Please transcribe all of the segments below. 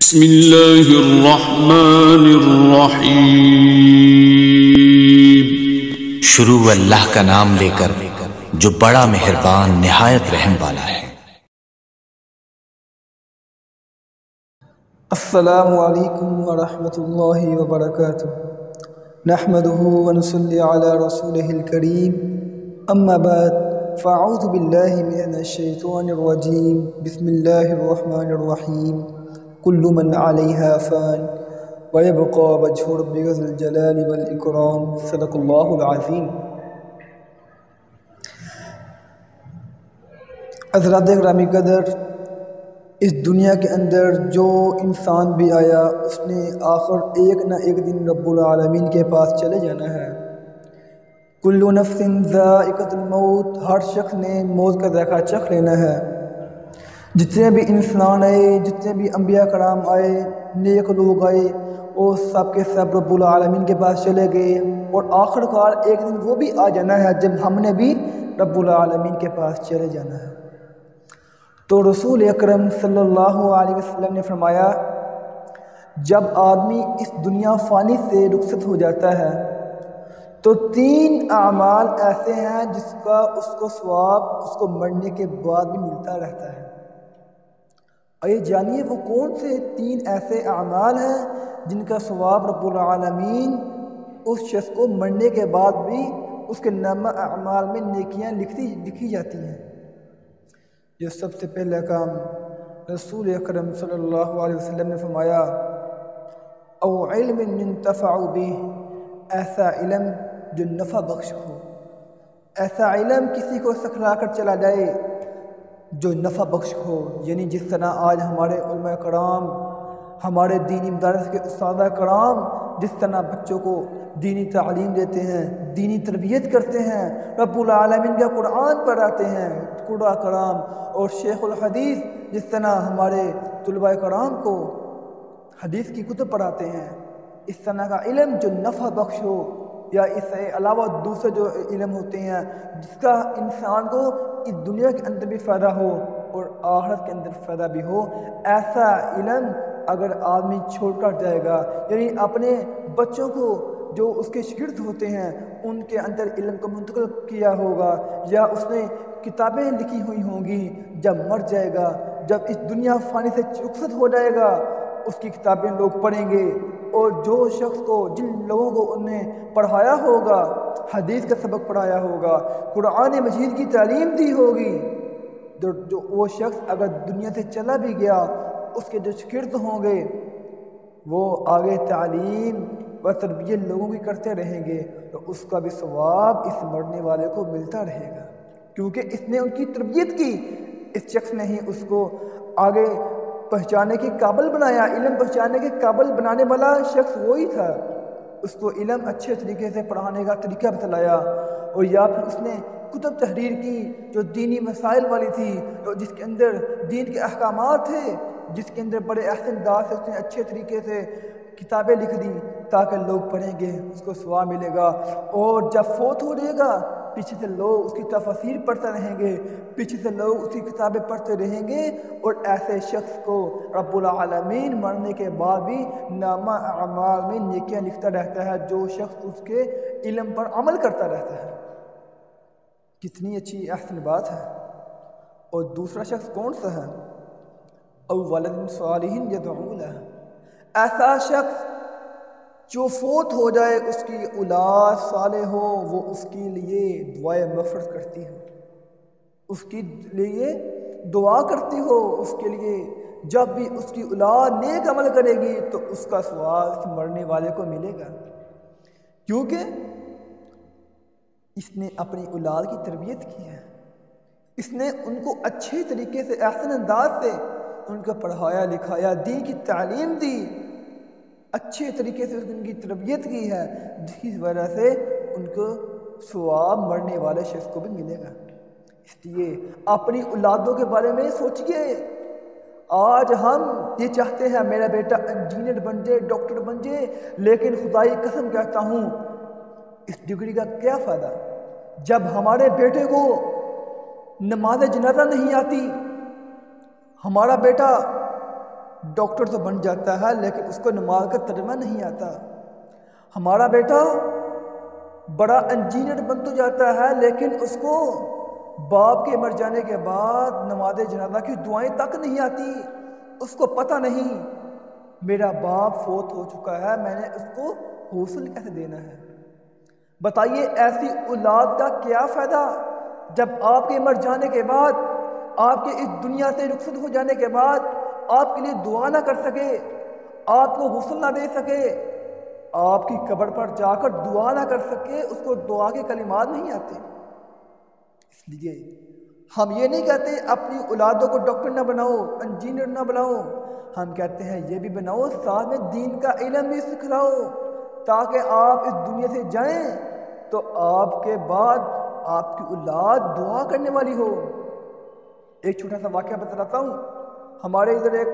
بسم اللہ الرحمن الرحیم۔ شروع اللہ کا نام لے کر جو بڑا مہربان نہایت رحم والا ہے۔ السلام علیکم ورحمۃ اللہ وبرکاتہ۔ نحمده ونصلی علی رسولہ الکریم، اما بعد فاعوذ باللہ من الشیطان الرجیم، بسم اللہ الرحمن الرحیم۔ کل من علیہا فان ویبقى وجہ ربک ذو الجلال والاکرام، صدق اللہ العظیم۔ حضرات گرامی قدر، اس دنیا کے اندر جو انسان بھی آیا اس نے آخر ایک نہ ایک دن رب العالمین کے پاس چلے جانا ہے۔ کل نفس ذائقۃ الموت، ہر شخص نے موت کا ذائقہ چکھ لینا ہے۔ جتنے بھی انسان آئے، جتنے بھی انبیاء کرام آئے، نیک لوگ آئے، وہ سب کے سب رب العالمین کے پاس چلے گئے، اور آخر کار ایک دن وہ بھی آ جانا ہے جب ہم نے بھی رب العالمین کے پاس چلے جانا ہے۔ تو رسول اکرم صلی اللہ علیہ وسلم نے فرمایا، جب آدمی اس دنیا فانی سے رخصت ہو جاتا ہے تو 3 اعمال ایسے ہیں جس کا اس کو ثواب اس کو مرنے کے بعد بھی ملتا رہتا ہے۔ آئیے جانیے وہ کون سے 3 ایسے اعمال ہیں جن کا ثواب رب العالمین اس شخص کو مرنے کے بعد بھی اس کے نامہ اعمال میں نیکیاں لکھی جاتی ہیں۔ یہ سب سے پہلا کام رسول اکرم صلی اللہ علیہ وسلم نے فرمایا، او علم ينتفع به، ایسا علم جو نفع بخش ہو، ایسا علم کسی کو سکھلا کر چلا جائے جو نفع بخش ہو۔ یعنی جس طرح آج ہمارے علماء کرام، ہمارے دینی مدارس کے اساتذہ کرام جس طرح بچوں کو دینی تعلیم دیتے ہیں، دینی تربیت کرتے ہیں، رب العالمین کا قرآن پڑھاتے ہیں قرآن کرام، اور شیخ الحدیث جس طرح ہمارے طلباء کرام کو حدیث کی کتب پڑھاتے ہیں، اس طرح کا علم جو نفع بخش ہو، یا اس سے علاوہ دوسرے جو علم ہوتے ہیں جس کا انسان کو اس دنیا کے اندر بھی فائدہ ہو اور آخرت کے اندر فائدہ بھی ہو، ایسا علم اگر آدمی چھوڑ کر جائے گا، یعنی اپنے بچوں کو جو اس کے شاگرد ہوتے ہیں ان کے اندر علم کو منتقل کیا ہوگا، یا اس نے کتابیں لکھی ہوئی ہوں گی، جب مر جائے گا، جب اس دنیا فانی سے رخصت ہو جائے گا، اس کی کتابیں لوگ پڑھیں گے، اور جو شخص کو جن لوگوں کو انہیں پڑھایا ہوگا، حدیث کا سبق پڑھایا ہوگا، قرآن مجید کی تعلیم دی ہوگی، جو وہ شخص اگر دنیا سے چلا بھی گیا، اس کے جو شاگرد ہوں گے وہ آگے تعلیم و تربیت لوگوں کی کرتے رہیں گے، تو اس کا بھی ثواب اس مرنے والے کو ملتا رہے گا، کیونکہ اس نے ان کی تربیت کی، اس شخص نے ہی اس کو آگے پہنچانے کے قابل بنایا۔ علم پہنچانے کے قابل بنانے والا شخص وہی تھا، اس کو علم اچھے طریقے سے پڑھانے کا طریقہ بتلایا، اور یا پھر اس نے کتب تحریر کی جو دینی مسائل والی تھی، جس کے اندر دین کے احکامات تھے، جس کے اندر بڑے احسن انداز سے اس نے اچھے طریقے سے کتابیں لکھ دی تاکہ لوگ پڑھیں گے، اس کو ثواب ملے گا، اور جب فوت ہو جائے گا پیچھے سے لوگ اس کی تفاسیر پڑھتے رہیں گے، پیچھے سے لوگ اس کی کتابیں پڑھتے رہیں گے، اور ایسے شخص کو رب العالمین مرنے کے بعد بھی نامہ اعمال میں نیکیاں لکھتا رہتا ہے، جو شخص اس کے علم پر عمل کرتا رہتا ہے۔ کتنی اچھی احسن بات ہے۔ اور دوسرا شخص کون سا ہے؟ او ولد صالح یدعو لہ، ایسا شخص جو فوت ہو جائے اس کی اولاد صالح ہو، وہ اس کے لیے دعائے مغفرت کرتی ہو، اس کے لیے دعا کرتی ہو، اس کے لیے جب بھی اس کی اولاد نیک عمل کرے گی تو اس کا ثواب اس مرنے والے کو ملے گا، کیونکہ اس نے اپنی اولاد کی تربیت کی ہے، اس نے ان کو اچھے طریقے سے احسن انداز سے ان کو پڑھایا لکھایا، دین کی تعلیم دی، اچھے طریقے سے ان کی تربیت کی ہے، جس کی وجہ سے ان کو ثواب مرنے والے شخص کو بھی ملے گا۔ اس لیے اپنی اولادوں کے بارے میں سوچئے۔ آج ہم یہ چاہتے ہیں میرا بیٹا انجینئر بن جائے، ڈاکٹر بن جائے، لیکن خدائی قسم کہتا ہوں اس ڈگری کا کیا فائدہ جب ہمارے بیٹے کو نماز جنازہ نہیں آتی، ہمارا بیٹا ڈاکٹر تو بن جاتا ہے لیکن اس کو نماز کا ترجمہ نہیں آتا۔ ہمارا بیٹا بڑا انجینئر بن تو جاتا ہے لیکن اس کو باپ کے مر جانے کے بعد نماز جنازہ کی دعائیں تک نہیں آتی۔ اس کو پتہ نہیں میرا باپ فوت ہو چکا ہے، میں نے اس کو غسل کیسے دینا ہے۔ بتائیے ایسی اولاد کا کیا فائدہ جب آپ کے مر جانے کے بعد، آپ کے اس دنیا سے رخصت ہو جانے کے بعد آپ کے لیے دعا نہ کر سکے، آپ کو غسل نہ دے سکے، آپ کی قبر پر جا کر دعا نہ کر سکے، اس کو دعا کے کلمات نہیں آتے۔ اس لیے ہم یہ نہیں کہتے اپنی اولادوں کو ڈاکٹر نہ بناؤ، انجینئر نہ بناؤ، ہم کہتے ہیں یہ بھی بناؤ، ساتھ میں دین کا علم بھی سکھلاؤ تاکہ آپ اس دنیا سے جائیں تو آپ کے بعد آپ کی اولاد دعا کرنے والی ہو۔ ایک چھوٹا سا واقعہ بتاتا ہوں۔ ہمارے ادھر ایک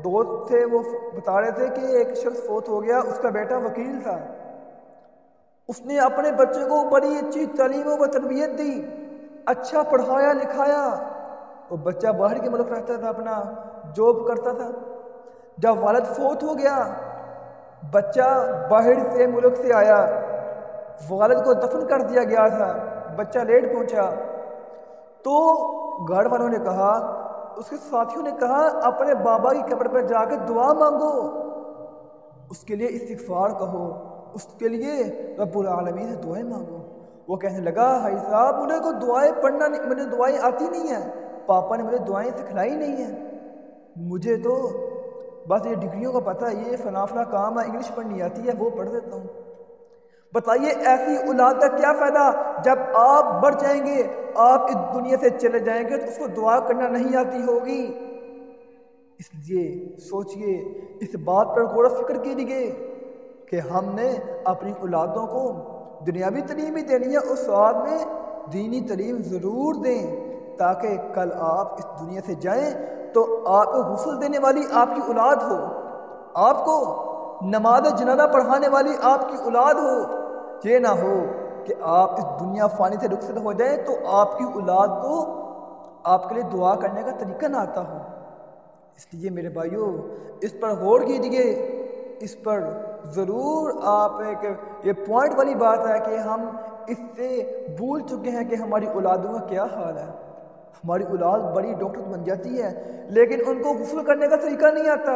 دوست تھے، وہ بتا رہے تھے کہ ایک شخص فوت ہو گیا، اس کا بیٹا وکیل تھا، اس نے اپنے بچے کو بڑی اچھی تعلیم و تربیت دی، اچھا پڑھایا لکھایا، وہ بچہ باہر کے ملک رہتا تھا، اپنا جاب کرتا تھا۔ جب والد فوت ہو گیا، بچہ باہر سے ملک سے آیا، والد کو دفن کر دیا گیا تھا، بچہ لیٹ پہنچا تو گھر والوں نے کہا، اس کے ساتھیوں نے کہا اپنے بابا کی قبر پر جا کے دعا مانگو، اس کے لیے استغفار کہو، اس کے لیے رب العالمین سے دعائیں مانگو۔ وہ کہنے لگا بھائی صاحب مجھے کو دعائیں پڑھنا نہیں، مجھے دعائیں آتی نہیں ہیں، پاپا نے مجھے دعائیں سکھلائی نہیں ہیں، مجھے تو بس یہ ڈگریوں کا پتہ ہے، یہ فلاں فلاں کام ہے، انگلش پڑھنی آتی ہے، وہ پڑھ دیتا ہوں۔ بتائیے ایسی اولاد کا کیا فائدہ جب آپ مر جائیں گے، آپ اس دنیا سے چلے جائیں گے تو اس کو دعا کرنا نہیں آتی ہوگی۔ اس لیے سوچئے، اس بات پر غور و فکر کیجئے کہ ہم نے اپنی اولادوں کو دنیاوی تعلیم بھی دینی ہے اور ساتھ میں دینی تعلیم ضرور دیں تاکہ کل آپ اس دنیا سے جائیں تو آپ کو غسل دینے والی آپ کی اولاد ہو، آپ کو نماز جنازہ پڑھانے والی آپ کی اولاد ہو۔ یہ نہ ہو کہ آپ اس دنیا فانی سے رخصت ہو جائیں تو آپ کی اولاد کو آپ کے لیے دعا کرنے کا طریقہ نہ آتا ہو۔ اس لیے میرے بھائیوں اس پر غور کیجئے، اس پر ضرور آپ ایک یہ پوائنٹ والی بات ہے کہ ہم اس سے بھول چکے ہیں کہ ہماری اولادوں کا کیا حال ہے۔ ہماری اولاد بڑی ڈاکٹر بن جاتی ہے لیکن ان کو غسل کرنے کا طریقہ نہیں آتا۔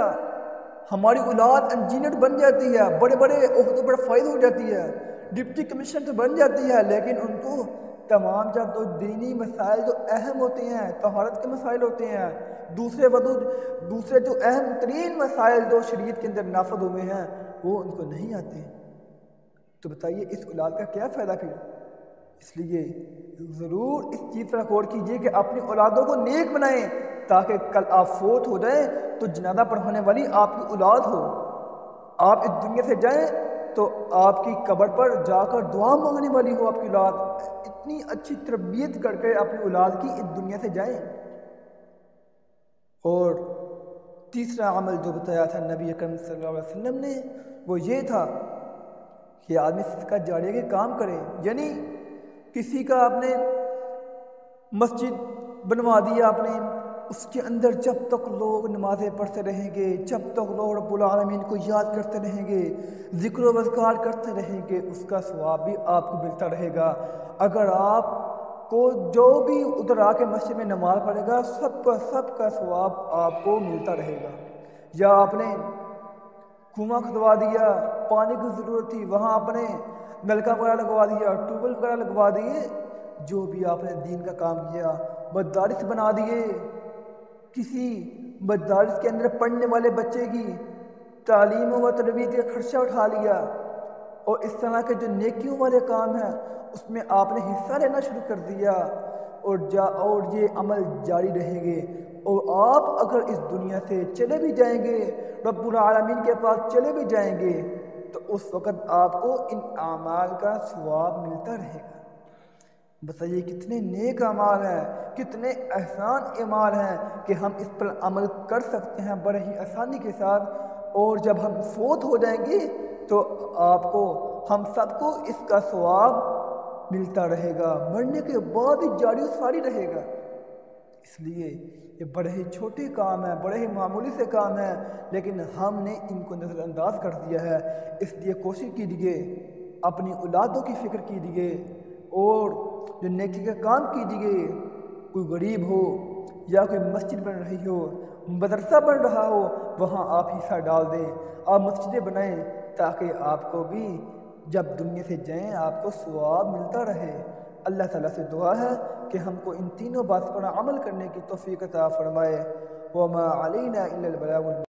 ہماری اولاد انجینئر بن جاتی ہے، بڑے بڑے عہدوں پر فائز ہو جاتی ہے، ڈپٹی کمشنر بن جاتی ہے، لیکن ان کو تمام جو دینی مسائل جو اہم ہوتے ہیں، طہارت کے مسائل ہوتے ہیں، دوسرے جو اہم ترین مسائل جو شریعت کے اندر نافذ ہوئے ہیں وہ ان کو نہیں آتے۔ تو بتائیے اس اولاد کا کیا فائدہ پھر؟ اس لیے ضرور اس چیز پر غور کیجئے کہ اپنی اولادوں کو نیک بنائیں تاکہ کل آپ فوت ہو جائیں تو جنازہ پڑھانے والی آپ کی اولاد ہو، آپ اس دنیا سے جائیں تو آپ کی قبر پر جا کر دعا مانگنے والی ہو آپ کی اولاد، اتنی اچھی تربیت کر کے اپنی اولاد کی اس دنیا سے جائیں۔ اور تیسرا عمل جو بتایا تھا نبی اکرم صلی اللہ علیہ وسلم نے وہ یہ تھا کہ آدمی صدقہ جاریہ کے کام کرے، یعنی کسی کا آپ نے مسجد بنوا دیا، آپ نے اس کے اندر جب تک لوگ نمازیں پڑھتے رہیں گے، جب تک لوگ رب العالمین کو یاد کرتے رہیں گے، ذکر و اذکار کرتے رہیں گے، اس کا ثواب بھی آپ کو ملتا رہے گا۔ اگر آپ کو جو بھی ادھر آ کے مسجد میں نماز پڑھے گا سب کا ثواب آپ کو ملتا رہے گا۔ یا آپ نے کنواں کھدوا دیا، پانی کی ضرورت تھی، وہاں آپ نے نلکا وغیرہ لگوا دیا، ٹیوب ویل وغیرہ لگوا دیے، جو بھی آپ نے دین کا کام کیا، مدارس بنا دیے، کسی مدارس کے اندر پڑھنے والے بچے کی تعلیم و تربیت کا خرچہ اٹھا لیا، اور اس طرح کے جو نیکیوں والے کام ہیں اس میں آپ نے حصہ لینا شروع کر دیا، اور یہ عمل جاری رہیں گے، اور آپ اگر اس دنیا سے چلے بھی جائیں گے، رب العالمین کے پاس چلے بھی جائیں گے تو اس وقت آپ کو ان اعمال کا ثواب ملتا رہے گا۔ بتائیے کتنے نیک اعمال ہیں، کتنے احسان اعمال ہیں کہ ہم اس پر عمل کر سکتے ہیں بڑے ہی آسانی کے ساتھ، اور جب ہم فوت ہو جائیں گے تو آپ کو، ہم سب کو اس کا ثواب ملتا رہے گا، مرنے کے بعد بھی جاری و ساری رہے گا۔ اس لیے یہ بڑے ہی چھوٹے کام ہیں، بڑے ہی معمولی سے کام ہیں، لیکن ہم نے ان کو نظر انداز کر دیا ہے۔ اس لیے کوشش کیجیے، اپنی اولادوں کی فکر کیجیے اور جو نیکی کا کام کیجیے، کوئی غریب ہو یا کوئی مسجد بن رہی ہو، مدرسہ بن رہا ہو، وہاں آپ حصہ ڈال دیں، آپ مسجدیں بنائیں تاکہ آپ کو بھی جب دنیا سے جائیں آپ کو ثواب ملتا رہے۔ اللہ تعالیٰ سے دعا ہے کہ ہم کو ان تینوں باتوں پر عمل کرنے کی توفیق عطا فرمائے۔ وما علینا الا البلاغ